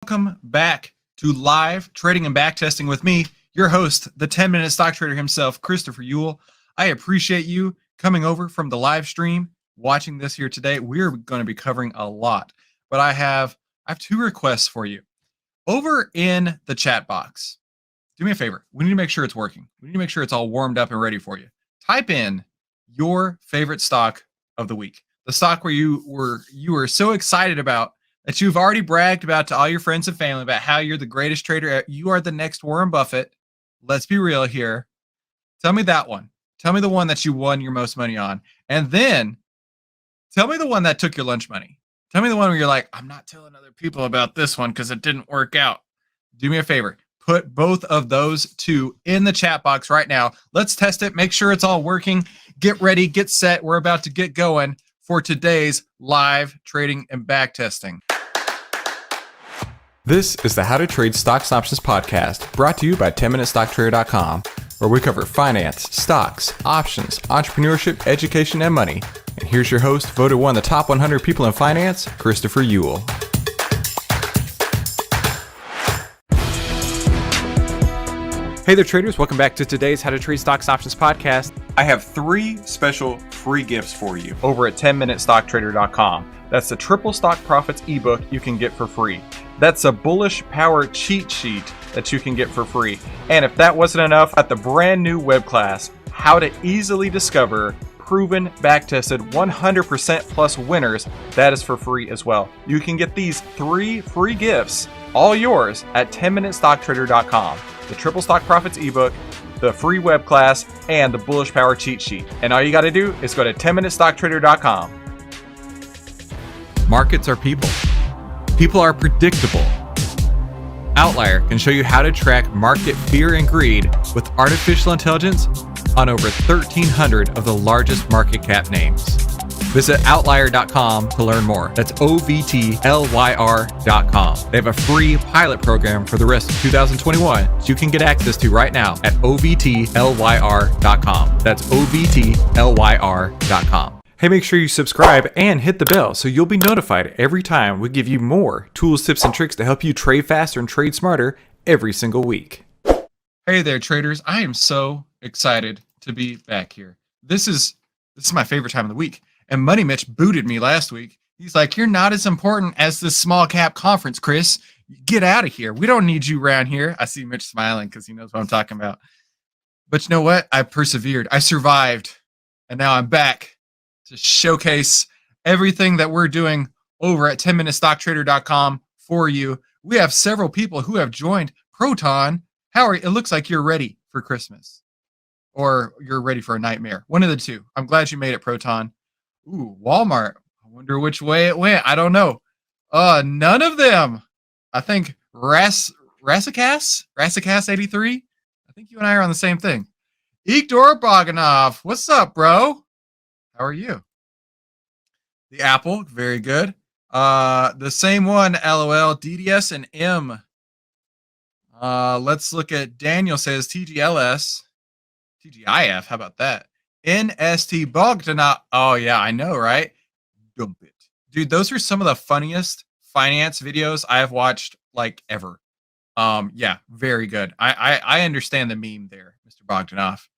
Welcome back to live trading and backtesting with me, your host, the 10-minute stock trader himself, Christopher Ewell. I appreciate you coming over from the live stream, watching this here today. We're going to be covering a lot, but I have two requests for you. Over in the chat box, do me a favor. We need to make sure it's working. We need to make sure it's all warmed up and ready for you. Type in your favorite stock of the week, the stock where you were so excited about that you've already bragged about to all your friends and family about how you're the greatest trader. You are the next Warren Buffett. Let's be real here. Tell me that one. Tell me the one that you won your most money on. And then tell me the one that took your lunch money. Tell me the one where you're like, I'm not telling other people about this one because it didn't work out. Do me a favor. Put both of those two in the chat box right now. Let's test it. Make sure it's all working. Get ready. Get set. We're about to get going for today's live trading and backtesting. This is the How to Trade Stocks and Options podcast, brought to you by 10MinuteStockTrader.com, where we cover finance, stocks, options, entrepreneurship, education, and money. And here's your host, voted one of the top 100 people in finance, Christopher Ewell. Hey there, traders. Welcome back to today's How to Trade Stocks and Options podcast. I have 3 special free gifts for you over at 10MinuteStockTrader.com. That's the Triple Stock Profits ebook you can get for free. That's a Bullish Power cheat sheet that you can get for free. And if that wasn't enough, at the brand new web class, How to Easily Discover Proven Backtested 100% Plus Winners, that is for free as well. You can get these 3 free gifts, all yours, at 10MinuteStockTrader.com. The Triple Stock Profits ebook, the free web class, and the Bullish Power cheat sheet. And all you got to do is go to 10MinuteStockTrader.com. Markets are people. People are predictable. Outlier can show you how to track market fear and greed with artificial intelligence on over 1,300 of the largest market cap names. Visit outlier.com to learn more. That's OVTLYR.com. They have a free pilot program for the rest of 2021 that you can get access to right now at OVTLYR.com. That's OVTLYR.com. Hey, make sure you subscribe and hit the bell so you'll be notified every time we give you more tools, tips, and tricks to help you trade faster and trade smarter every single week. Hey there, traders. I am so excited to be back here. This is my favorite time of the week. And Money Mitch booted me last week. He's like, you're not as important as this small cap conference, Chris. Get out of here. We don't need you around here. I see Mitch smiling because he knows what I'm talking about. But you know what? I persevered. I survived. And now I'm back to showcase everything that we're doing over at 10MinuteStockTrader.com for you. We have several people who have joined. Proton, how are you? It looks like you're ready for Christmas. Or you're ready for a nightmare. One of the two. I'm glad you made it, Proton. Ooh, Walmart. I wonder which way it went. I don't know. None of them. I think Rassicas 83. I think you and I are on the same thing. Igor Bogdanov. What's up, bro? How are you? The Apple, very good. The same one, LOL, DDS and M. Let's look at Daniel says TGLS. TGIF, how about that? NST Bogdanov. Oh, yeah, I know, right? Dump it. Dude, those are some of the funniest finance videos I have watched, like, ever. Yeah, very good. I understand the meme there, Mr. Bogdanov.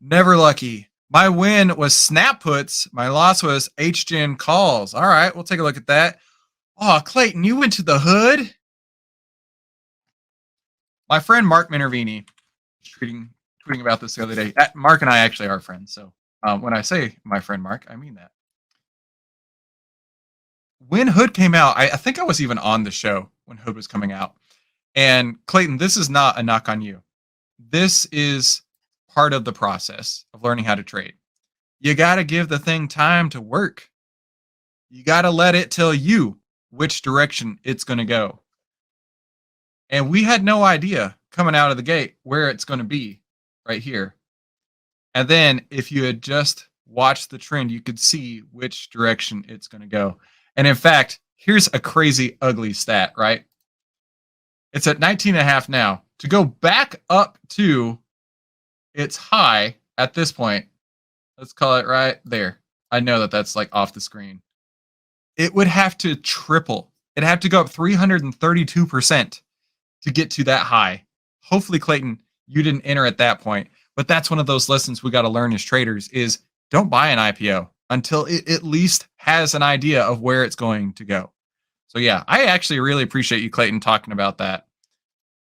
Never lucky. My win was snap puts. My loss was HGen calls. All right, we'll take a look at that. Oh, Clayton, you went to the hood? My friend Mark Minervini tweeting about this the other day. Mark and I actually are friends, so when I say my friend Mark, I mean that. When Hood came out, I think I was even on the show when Hood was coming out. And Clayton, this is not a knock on you. This is part of the process of learning how to trade. You got to give the thing time to work. You got to let it tell you which direction it's going to go. And we had no idea coming out of the gate where it's going to be right here. And then if you had just watched the trend, you could see which direction it's going to go. And in fact, here's a crazy, ugly stat, right? It's at 19.5 now. To go back up to its high at this point, let's call it right there. I know that that's like off the screen. It would have to triple It'd have to go up 332% to get to that high. Hopefully, Clayton, you didn't enter at that point. But that's one of those lessons we got to learn as traders is don't buy an IPO until it at least has an idea of where it's going to go. So yeah, I actually really appreciate you, Clayton, talking about that.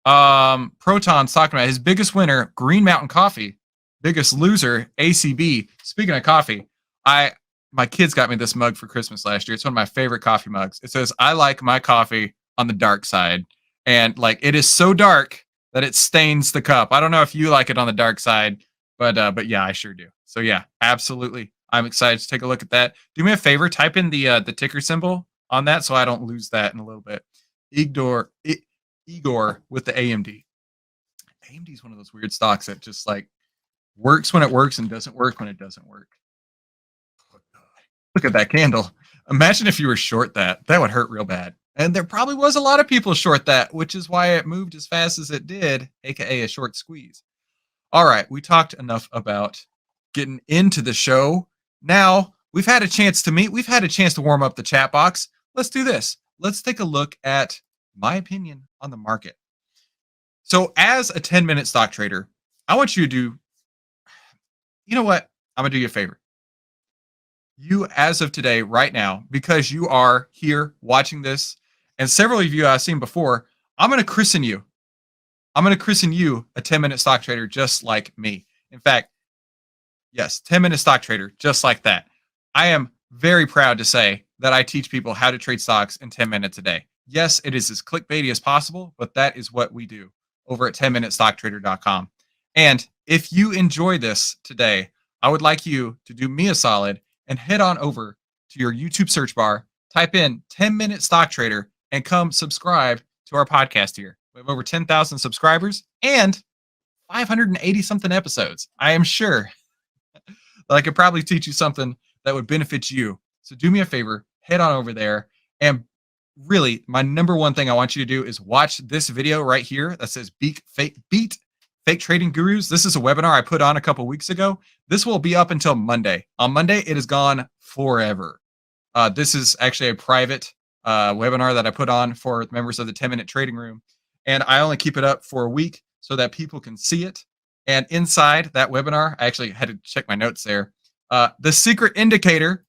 Proton's talking about his biggest winner, Green Mountain Coffee. Biggest loser, ACB. Speaking of coffee, my kids got me this mug for Christmas last year. It's one of my favorite coffee mugs. It says, "I like my coffee on the dark side." And like it is so dark that it stains the cup. I don't know if you like it on the dark side, but yeah, I sure do. So yeah, absolutely. I'm excited to take a look at that. Do me a favor, type in the ticker symbol on that so I don't lose that in a little bit. Igor with the AMD. AMD is one of those weird stocks that just like works when it works and doesn't work when it doesn't work. Look at that candle. Imagine if you were short that. That would hurt real bad. And there probably was a lot of people short that, which is why it moved as fast as it did, aka a short squeeze. All right, we talked enough about getting into the show. Now we've had a chance to meet. We've had a chance to warm up the chat box. Let's do this. Let's take a look at my opinion on the market. So as a 10-minute stock trader, I want you to do, you know what? I'm going to do you a favor. You, as of today, right now, because you are here watching this, and several of you I've seen before, I'm going to christen you. I'm going to christen you a 10-minute stock trader just like me. In fact, yes, 10-minute stock trader just like that. I am very proud to say that I teach people how to trade stocks in 10 minutes a day. Yes, it is as clickbaity as possible, but that is what we do over at 10minutestocktrader.com. And if you enjoy this today, I would like you to do me a solid and head on over to your YouTube search bar, type in 10-minute stock trader, and come subscribe to our podcast here. We have over 10,000 subscribers and 580 something episodes. I am sure that I could probably teach you something that would benefit you. So do me a favor, head on over there. And really, my number one thing I want you to do is watch this video right here that says Beat Fake Trading Gurus. This is a webinar I put on a couple weeks ago. This will be up until Monday. On Monday, it is gone forever. This is actually a private webinar that I put on for members of the 10-minute trading room. And I only keep it up for a week so that people can see it. And inside that webinar, I actually had to check my notes there. The secret indicator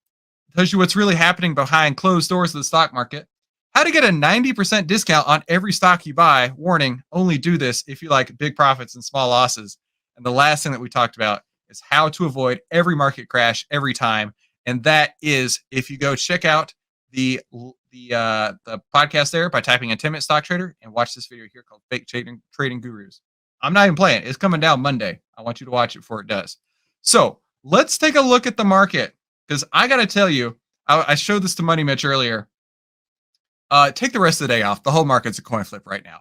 tells you what's really happening behind closed doors of the stock market. How to get a 90% discount on every stock you buy. Warning, only do this if you like big profits and small losses. And the last thing that we talked about is how to avoid every market crash every time. And that is if you go check out the podcast there by typing in 10-minute stock trader and watch this video here called Fake Trading Gurus. I'm not even playing. It's coming down Monday. I want you to watch it before it does. So let's take a look at the market because I got to tell you, I showed this to Money Mitch earlier. Take the rest of the day off. The whole market's a coin flip right now.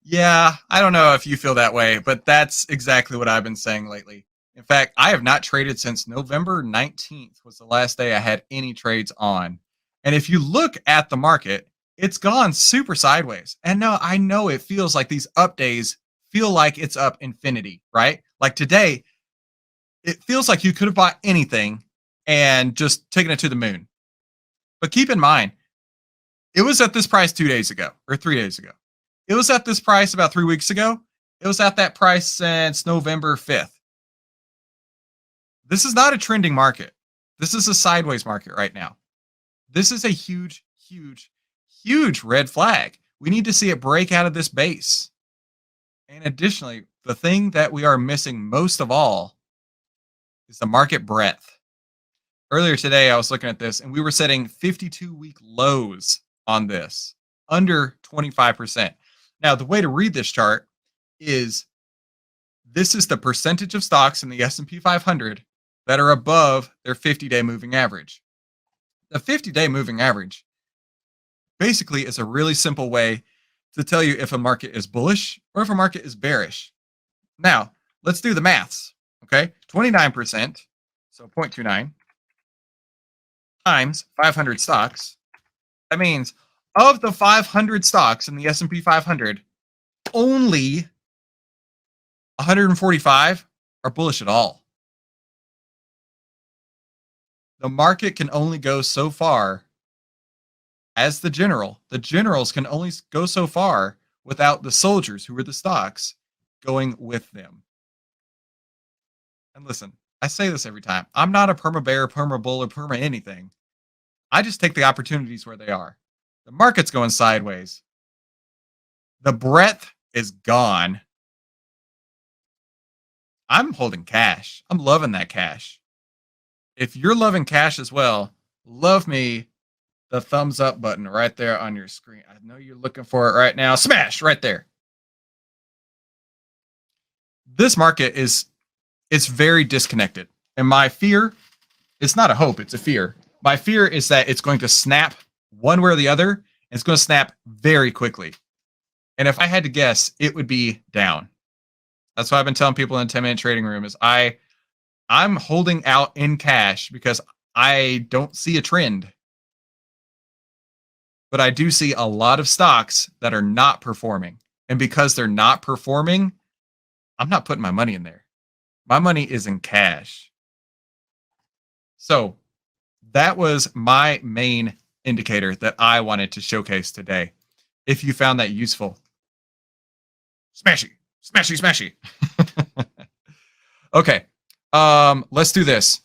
Yeah, I don't know if you feel that way, but that's exactly what I've been saying lately. In fact, I have not traded since November 19th was the last day I had any trades on. And if you look at the market, it's gone super sideways. And no, I know it feels like these up days feel like it's up infinity, right? Like today, it feels like you could have bought anything and just taken it to the moon. But keep in mind, it was at this price 2 days ago or 3 days ago. It was at this price about 3 weeks ago. It was at that price since November 5th. This is not a trending market. This is a sideways market right now. This is a huge, huge, huge red flag. We need to see it break out of this base. And additionally, the thing that we are missing most of all is the market breadth. Earlier today, I was looking at this, and we were setting 52-week lows on this, under 25%. Now, the way to read this chart is this is the percentage of stocks in the S&P 500 that are above their 50-day moving average. The 50-day moving average basically is a really simple way to tell you if a market is bullish or if a market is bearish. Now, let's do the maths, okay? 29%, so 0.29, times 500 stocks. That means of the 500 stocks in the S&P 500, only 145 are bullish at all. The market can only go so far as the generals can only go so far without the soldiers, who are the stocks, going with them. And listen, I say this every time. I'm not a perma bear, perma bull, or perma anything. I just take the opportunities where they are. The market's going sideways. The breadth is gone. I'm holding cash. I'm loving that cash. If you're loving cash as well, love me the thumbs up button right there on your screen. I know you're looking for it right now. Smash right there. This market it's very disconnected. And my fear, it's not a hope, it's a fear. My fear is that it's going to snap one way or the other, and it's going to snap very quickly. And if I had to guess, it would be down. That's what I've been telling people in the 10-minute trading room is I'm holding out in cash because I don't see a trend. But I do see a lot of stocks that are not performing. And because they're not performing, I'm not putting my money in there. My money is in cash. So that was my main indicator that I wanted to showcase today. If you found that useful, smashy, smashy, smashy. Okay, let's do this.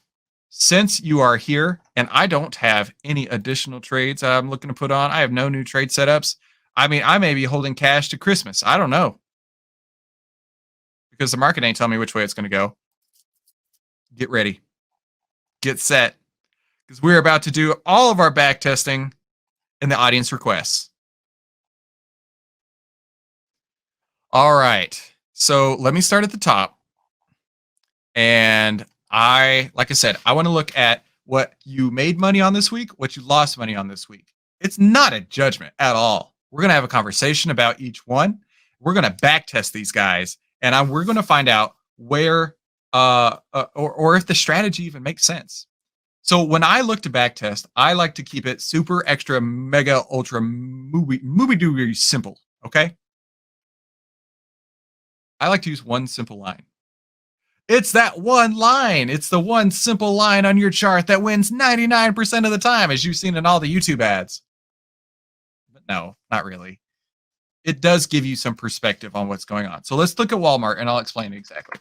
Since you are here and I don't have any additional trades I'm looking to put on, I have no new trade setups. I mean, I may be holding cash to Christmas. I don't know. Because the market ain't telling me which way it's going to go. Get ready. Get set. Because we're about to do all of our back testing in the audience requests. All right. So let me start at the top. And like I said, I want to look at what you made money on this week, what you lost money on this week. It's not a judgment at all. We're going to have a conversation about each one. We're going to back test these guys, and we're going to find out where or if the strategy even makes sense. So when I look to back test, I like to keep it super extra mega ultra movie dooby simple. Okay. I like to use one simple line. It's that one line. It's the one simple line on your chart that wins 99% of the time, as you've seen in all the YouTube ads. But no, not really. It does give you some perspective on what's going on. So let's look at Walmart and I'll explain it exactly.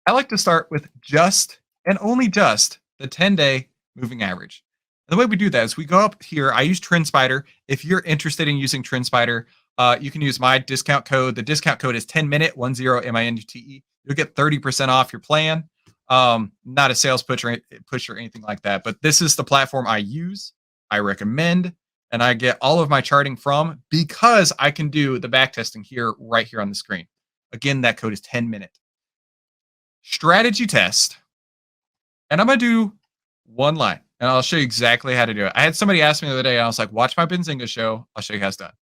I like to start with just and only just the 10-day moving average. And the way we do that is we go up here. I use TrendSpider. If you're interested in using TrendSpider, you can use my discount code. The discount code is 10minute, 10minute. You'll get 30% off your plan. Not a sales push or anything like that, but this is the platform I use, I recommend, and I get all of my charting from because I can do the back testing here, right here on the screen. Again, that code is 10minute. Strategy test. And I'm going to do one line, and I'll show you exactly how to do it. I had somebody ask me the other day, and I was like, watch my Benzinga show. I'll show you how it's done.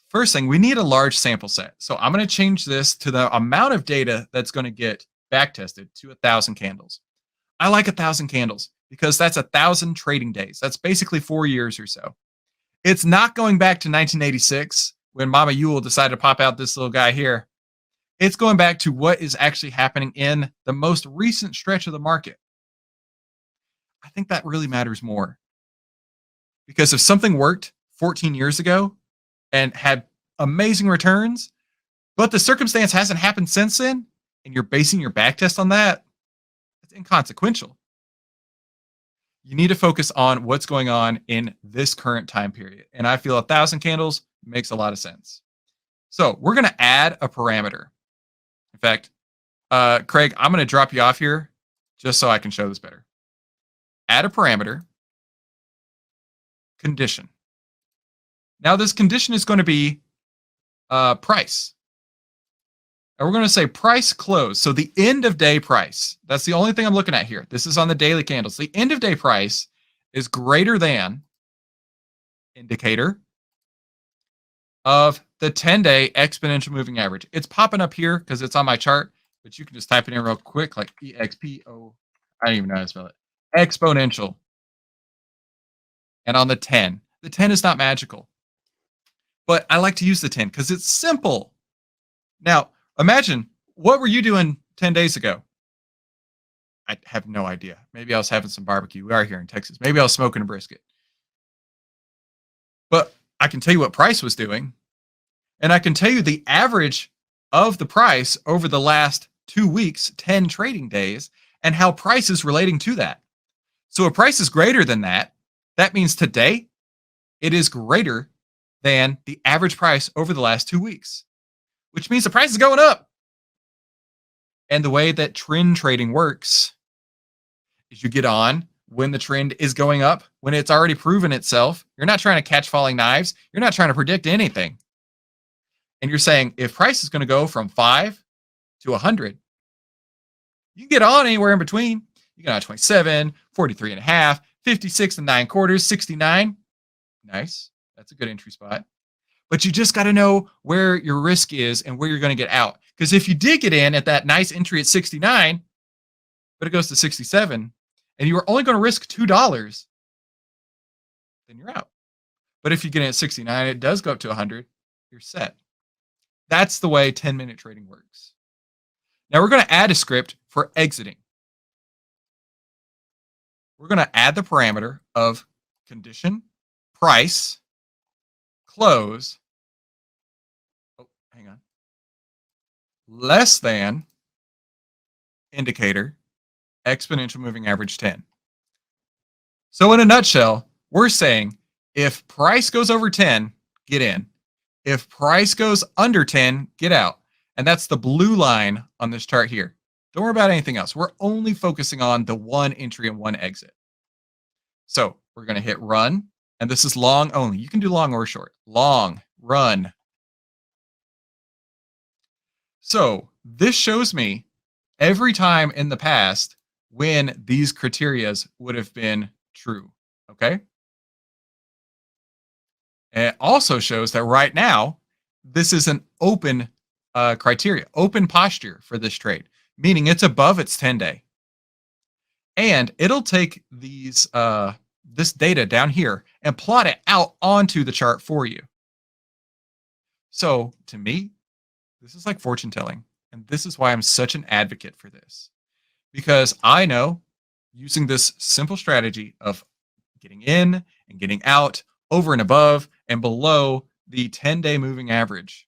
First thing, we need a large sample set. So I'm going to change this to the amount of data that's going to get back tested to 1,000 candles. I like 1,000 candles because that's 1,000 trading days. That's basically 4 years or so. It's not going back to 1986 when Mama Yule decided to pop out this little guy here. It's going back to what is actually happening in the most recent stretch of the market. I think that really matters more. Because if something worked 14 years ago and had amazing returns, but the circumstance hasn't happened since then, and you're basing your back test on that, it's inconsequential. You need to focus on what's going on in this current time period. And I feel 1,000 candles makes a lot of sense. So we're going to add a parameter. In fact, Craig, I'm going to drop you off here just so I can show this better. Add a parameter, condition. Now this condition is going to be price. And we're going to say price close. So the end of day price. That's the only thing I'm looking at here. This is on the daily candles. The end of day price is greater than indicator of the 10-day exponential moving average. It's popping up here because it's on my chart, but you can just type it in real quick, like EXPO. I don't even know how to spell it. Exponential. And on the 10. The 10 is not magical. But I like to use the 10 because it's simple. Now, imagine, what were you doing 10 days ago? I have no idea. Maybe I was having some barbecue. We are here in Texas. Maybe I was smoking a brisket. I can tell you what price was doing, and I can tell you the average of the price over the last 2 weeks, 10 trading days, and how price is relating to that. So if price is greater than that, that means today it is greater than the average price over the last 2 weeks, which means the price is going up. And the way that trend trading works is you get on when the trend is going up, when it's already proven itself. You're not trying to catch falling knives. You're not trying to predict anything. And you're saying if price is going to go from 5 to 100, you can get on anywhere in between. You get on 27, 43 and a half, 56 and 9 quarters, 69. Nice. That's a good entry spot. But you just got to know where your risk is and where you're going to get out. Because if you did get in at that nice entry at 69, but it goes to 67, and you were only going to risk $2, then you're out. But if you get in at 69, it does go up to 100, you're set. That's the way 10-minute trading works. Now we're going to add a script for exiting. We're going to add the parameter of condition, price, close, less than indicator, exponential moving average 10. So in a nutshell, we're saying if price goes over 10, get in. If price goes under 10, get out. And that's the blue line on this chart here. Don't worry about anything else. We're only focusing on the one entry and one exit. So we're going to hit run. And this is long only. You can do long or short. Long, run. So this shows me every time in the past when these criterias would have been true. Okay. And it also shows that right now, this is an open criteria, open posture for this trade, meaning it's above its 10-day. And it'll take these this data down here and plot it out onto the chart for you. So to me, this is like fortune telling. And this is why I'm such an advocate for this. Because I know using this simple strategy of getting in and getting out over and above and below the 10-day moving average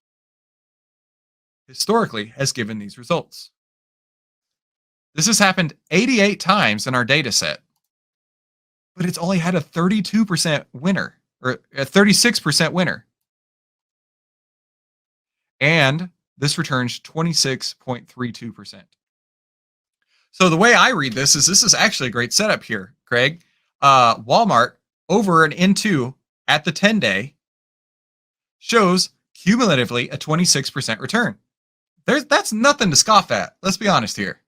historically has given these results. This has happened 88 times in our data set, but it's only had a 32% winner or a 36% winner. And this returns 26.32%. So the way I read this is actually a great setup here, Craig. Walmart over an N2 at the 10-day shows cumulatively a 26% return. That's nothing to scoff at. Let's be honest here.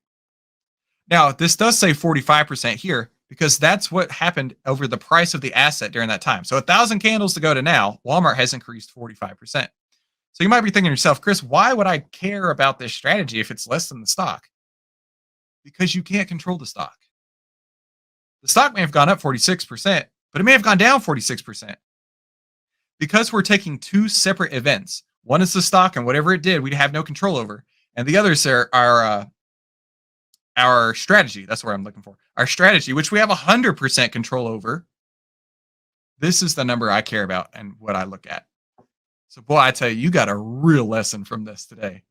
Now, this does say 45% here because that's what happened over the price of the asset during that time. So 1,000 candles to go to now, Walmart has increased 45%. So you might be thinking to yourself, Chris, why would I care about this strategy if it's less than the stock? Because you can't control the stock. The stock may have gone up 46%, but it may have gone down 46%. Because we're taking two separate events. One is the stock and whatever it did, we'd have no control over. And the others are our strategy. That's what I'm looking for. Our strategy, which we have 100% control over. This is the number I care about and what I look at. So boy, I tell you, you got a real lesson from this today.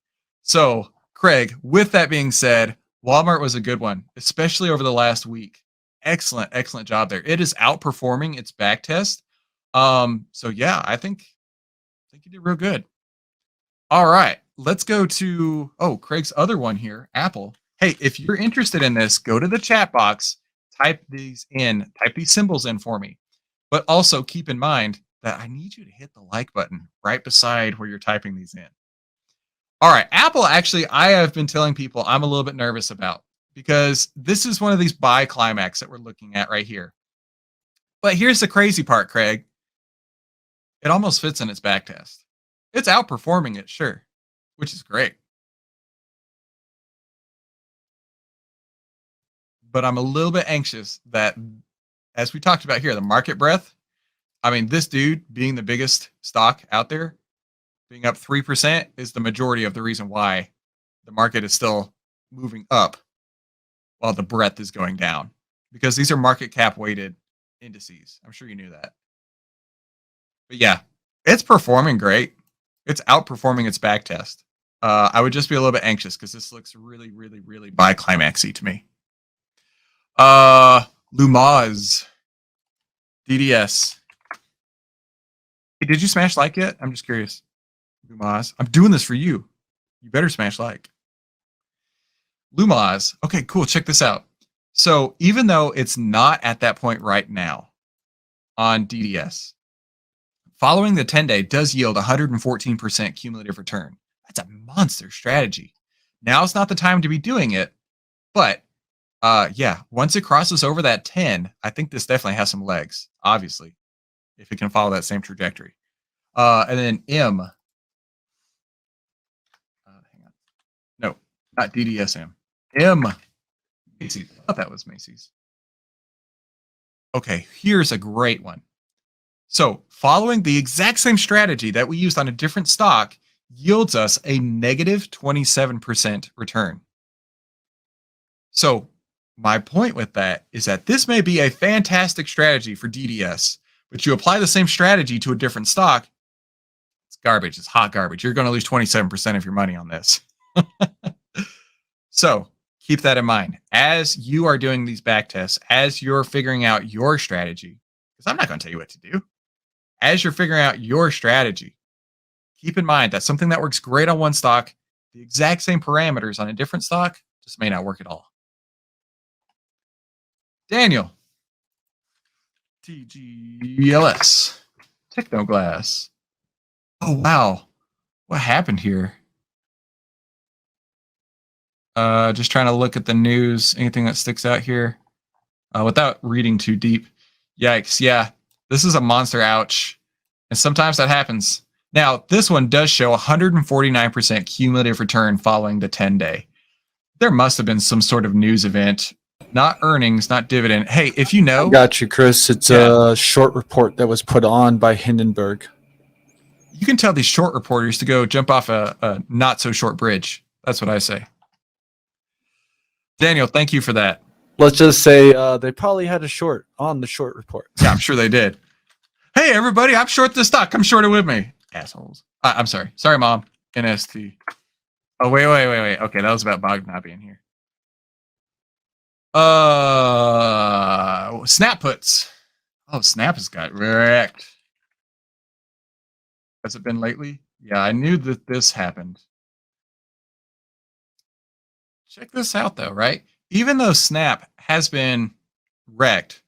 So Craig, with that being said, Walmart was a good one, especially over the last week. Excellent job there. It is outperforming its back test. So yeah, I think you did real good. All right, let's go to Craig's other one here, Apple. Hey, if you're interested in this, go to the chat box, type these symbols in for me. But also keep in mind that I need you to hit the like button right beside where you're typing these in. All right, Apple, actually, I have been telling people I'm a little bit nervous about because this is one of these buy climax that we're looking at right here. But here's the crazy part, Craig. It almost fits in its back test. It's outperforming it, sure, which is great. But I'm a little bit anxious that, as we talked about here, the market breadth, I mean, this dude being the biggest stock out there, being up 3% is the majority of the reason why the market is still moving up while the breadth is going down. Because these are market cap weighted indices. I'm sure you knew that. But yeah, It's performing great. It's outperforming its back test. I would just be a little bit anxious because this looks really, really, really bi-climaxy to me. Lumaz. DDS. Hey, did you smash like yet? I'm just curious. Lumaz. I'm doing this for you. You better smash like. Lumaz. Okay, cool. Check this out. So even though it's not at that point right now on DDS, following the 10-day does yield 114% cumulative return. That's a monster strategy. Now's not the time to be doing it, but yeah, once it crosses over that 10, I think this definitely has some legs, obviously, if it can follow that same trajectory. And then M. Hang on. No, not DDSM. M. Macy's. I thought that was Macy's. Okay, here's a great one. So following the exact same strategy that we used on a different stock yields us a negative 27% return. So my point with that is that this may be a fantastic strategy for DDS, but you apply the same strategy to a different stock, it's garbage. It's hot garbage. You're going to lose 27% of your money on this. So keep that in mind as you are doing these back tests, as you're figuring out your strategy, because I'm not going to tell you what to do. As you're figuring out your strategy, keep in mind that something that works great on one stock, the exact same parameters on a different stock, just may not work at all. Daniel. TGLS. Technoglass. Oh, wow. What happened here? Just trying to look at the news. Anything that sticks out here? Without reading too deep. Yikes. Yeah. This is a monster ouch. And sometimes that happens. Now, this one does show 149% cumulative return following the 10-day. There must have been some sort of news event, not earnings, not dividend. Hey, if you know. I got you, Chris. It's a short report that was put on by Hindenburg. You can tell these short reporters to go jump off a not so short bridge. That's what I say. Daniel, thank you for that. Let's just say they probably had a short on the short report. Yeah, I'm sure they did. Hey, everybody, I'm short this stock. Come short it with me. Assholes. I'm sorry. Sorry, Mom. NST. Oh, wait. Okay, that was about Bog not being here. Snap puts. Oh, Snap has got wrecked. Has it been lately? Yeah, I knew that this happened. Check this out, though, right? Even though Snap has been wrecked,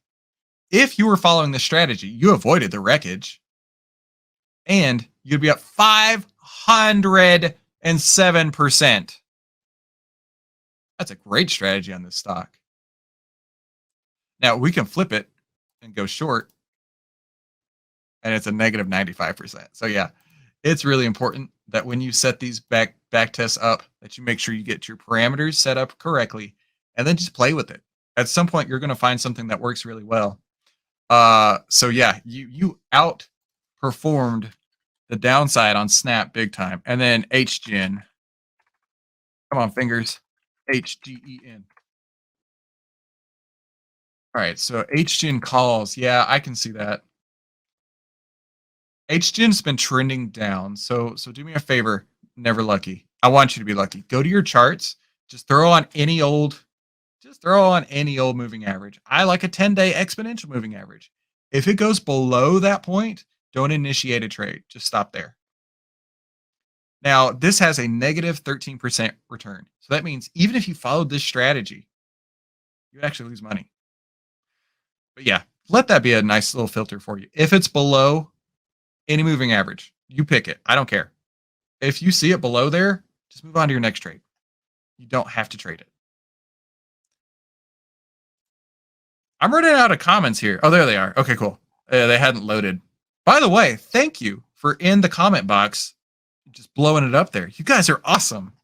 if you were following this strategy, you avoided the wreckage. And you'd be up 507%. That's a great strategy on this stock. Now, we can flip it and go short, and it's a negative 95%. So, yeah, it's really important that when you set these back tests up, that you make sure you get your parameters set up correctly, and then just play with it. At some point, you're going to find something that works really well. So, yeah, you outperformed the downside on Snap big time. And then HGen. Come on, fingers. HGEN. All right, so HGen calls. Yeah, I can see that. HGen's been trending down. So do me a favor, never lucky. I want you to be lucky. Go to your charts. Just throw on any old moving average. I like a 10-day exponential moving average. If it goes below that point, don't initiate a trade. Just stop there. Now, this has a negative 13% return. So that means even if you followed this strategy, you would actually lose money. But yeah, let that be a nice little filter for you. If it's below any moving average, you pick it. I don't care. If you see it below there, just move on to your next trade. You don't have to trade it. I'm running out of comments here. Oh, there they are. Okay, cool. They hadn't loaded. By the way, thank you for in the comment box just blowing it up there. You guys are awesome.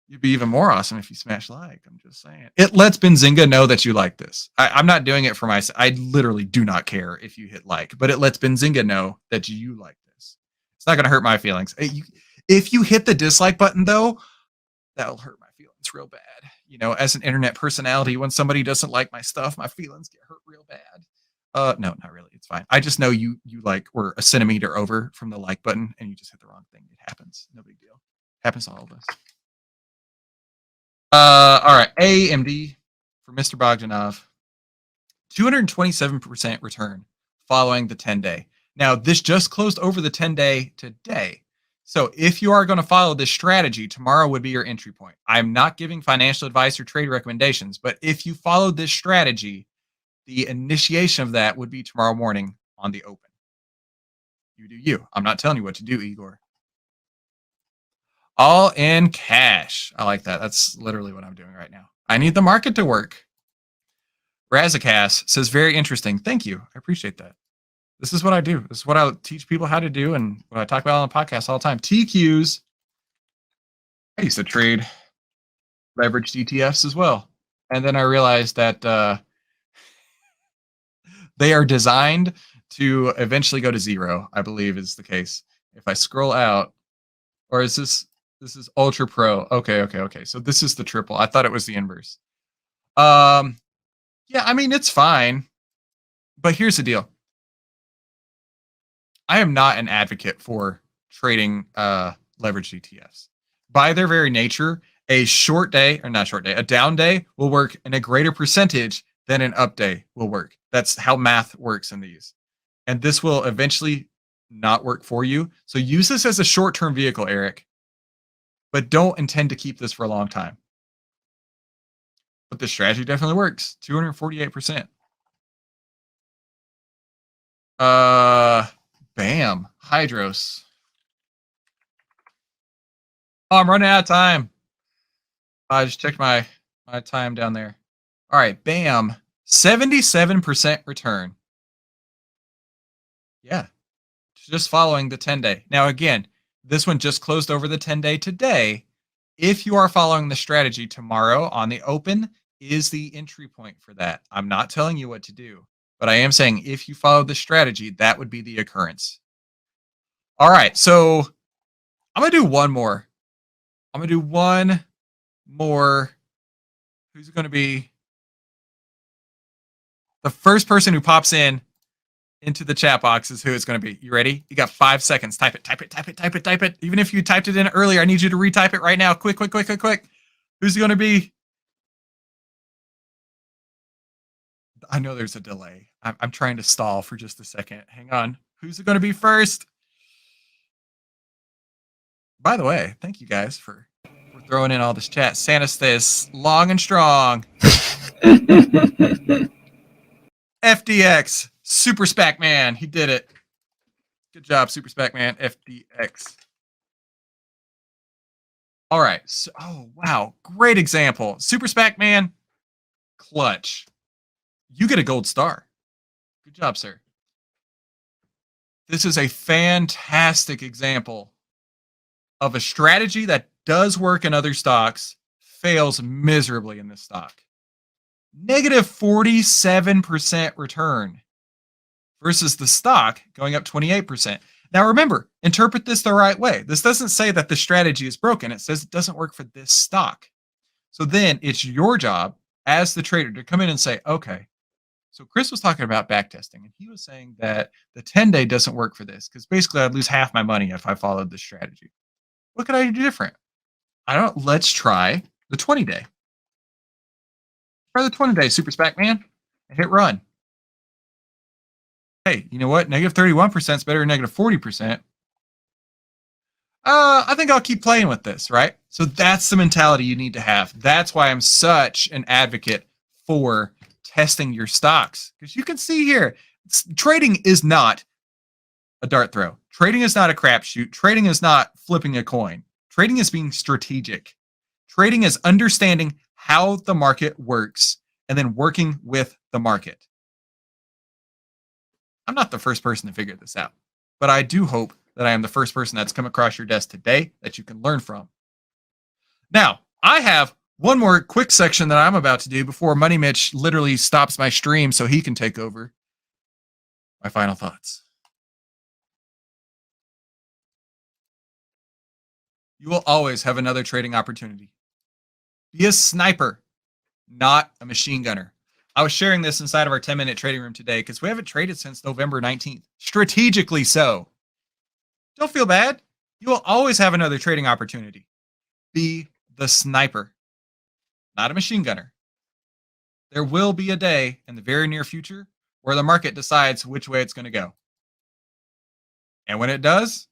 You'd be even more awesome if you smash like. I'm just saying. It lets Benzinga know that you like this. I'm not doing it for myself. I literally do not care if you hit like, but it lets Benzinga know that you like this. It's not going to hurt my feelings. If you hit the dislike button, though, that'll hurt my feelings real bad. You know, as an internet personality, when somebody doesn't like my stuff, my feelings get hurt real bad. No, not really. It's fine. I just know you like were a centimeter over from the like button and you just hit the wrong thing. It happens. No big deal. Happens to all of us. All right. AMD for Mr. Bogdanov. 227% return following the 10-day. Now, this just closed over the 10-day today. So if you are going to follow this strategy, tomorrow would be your entry point. I'm not giving financial advice or trade recommendations, but if you follow this strategy, the initiation of that would be tomorrow morning on the open. You do you. I'm not telling you what to do, Igor. All in cash. I like that. That's literally what I'm doing right now. I need the market to work. Razakas says, very interesting. Thank you. I appreciate that. This is what I do. This is what I teach people how to do and what I talk about on the podcast all the time. TQs. I used to trade leveraged ETFs as well. And then I realized that they are designed to eventually go to zero, I believe is the case. If I scroll out, or is this is Ultra Pro. Okay. So this is the triple. I thought it was the inverse. Yeah, I mean, it's fine. But here's the deal. I am not an advocate for trading leveraged ETFs. By their very nature, a down day will work in a greater percentage than an up day will work. That's how math works in these. And this will eventually not work for you. So use this as a short-term vehicle, Eric. But don't intend to keep this for a long time. But the strategy definitely works. 248%. Bam. Hydros. Oh, I'm running out of time. I just checked my time down there. All right, bam. 77% return. Yeah. Just following the 10-day. Now, again, this one just closed over the 10-day today. If you are following the strategy, tomorrow on the open is the entry point for that. I'm not telling you what to do, but I am saying if you follow the strategy, that would be the occurrence. All right, so I'm going to do one more. I'm going to do one more. Who's it going to be? The first person who pops into the chat box is who it's going to be. You ready? You got 5 seconds. Type it. Even if you typed it in earlier, I need you to retype it right now. Quick. Who's it going to be? I know there's a delay. I'm trying to stall for just a second. Hang on. Who's it going to be first? By the way, thank you guys for throwing in all this chat. Santa stays long and strong. FDX, Super SPAC Man. He did it. Good job, Super SPAC Man. FDX. All right. So, oh, wow. Great example. Super SPAC Man, clutch. You get a gold star. Good job, sir. This is a fantastic example of a strategy that does work in other stocks, fails miserably in this stock. Negative 47% return versus the stock going up 28%. Now remember, interpret this the right way. This doesn't say that the strategy is broken. It says it doesn't work for this stock. So then it's your job as the trader to come in and say, okay, so Chris was talking about backtesting, and he was saying that the 10-day doesn't work for this because basically I'd lose half my money if I followed this strategy. What could I do different? Let's try the 20-day. Try the 20-day, Super SPAC Man, and hit run. Hey, you know what? Negative 31% is better than negative 40%. I think I'll keep playing with this, right? So that's the mentality you need to have. That's why I'm such an advocate for testing your stocks. Because you can see here, trading is not a dart throw. Trading is not a crapshoot. Trading is not flipping a coin. Trading is being strategic. Trading is understanding how the market works and then working with the market. I'm not the first person to figure this out, but I do hope that I am the first person that's come across your desk today that you can learn from. Now, I have one more quick section that I'm about to do before Money Mitch literally stops my stream so he can take over. My final thoughts. You will always have another trading opportunity. Be a sniper, not a machine gunner. I was sharing this inside of our 10-minute trading room today because we haven't traded since November 19th. Strategically so. Don't feel bad. You will always have another trading opportunity. Be the sniper, not a machine gunner. There will be a day in the very near future where the market decides which way it's going to go. And when it does,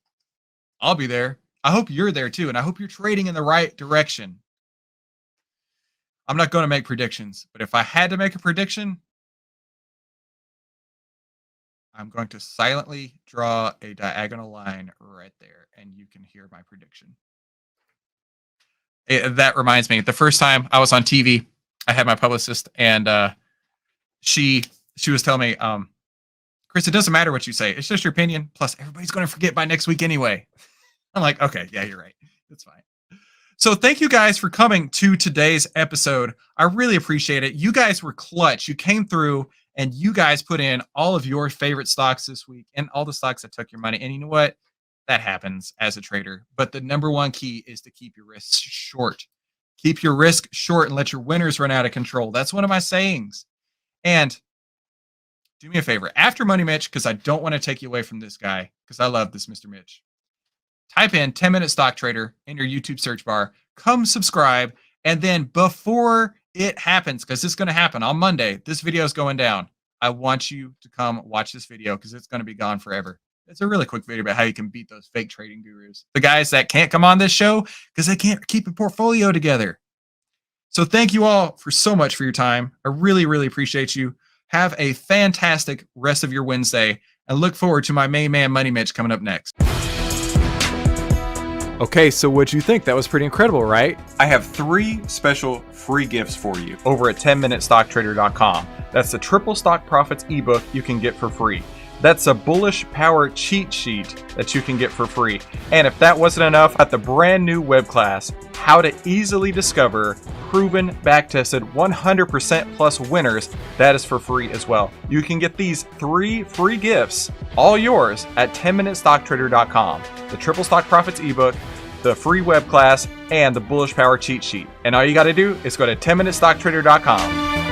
I'll be there. I hope you're there too. And I hope you're trading in the right direction. I'm not going to make predictions, but if I had to make a prediction, I'm going to silently draw a diagonal line right there, and you can hear my prediction. That reminds me, the first time I was on TV, I had my publicist, and she was telling me, Chris, it doesn't matter what you say. It's just your opinion. Plus, everybody's going to forget by next week anyway. I'm like, okay, yeah, you're right. That's fine. So thank you guys for coming to today's episode. I really appreciate it. You guys were clutch. You came through and you guys put in all of your favorite stocks this week and all the stocks that took your money. And you know what? That happens as a trader. But the number one key is to keep your risks short. Keep your risk short and let your winners run out of control. That's one of my sayings. And do me a favor. After Money Mitch, because I don't want to take you away from this guy, because I love this Mr. Mitch. Type in 10-minute stock trader in your YouTube search bar. Come subscribe. And then before it happens, because it's going to happen on Monday, this video is going down. I want you to come watch this video because it's going to be gone forever. It's a really quick video about how you can beat those fake trading gurus. The guys that can't come on this show because they can't keep a portfolio together. So thank you all for so much for your time. I really, really appreciate you. Have a fantastic rest of your Wednesday and look forward to my main man, Money Mitch, coming up next. Okay, so what'd you think? That was pretty incredible, right? I have 3 special free gifts for you over at 10minutestocktrader.com. That's the Triple Stock Profits ebook you can get for free. That's a Bullish Power cheat sheet that you can get for free. And if that wasn't enough, at the brand new web class, How to Easily Discover Proven, Backtested, 100% plus winners, that is for free as well. You can get these 3 free gifts, all yours, at 10minutestocktrader.com. The Triple Stock Profits ebook, the free web class, and the Bullish Power cheat sheet. And all you got to do is go to 10minutestocktrader.com.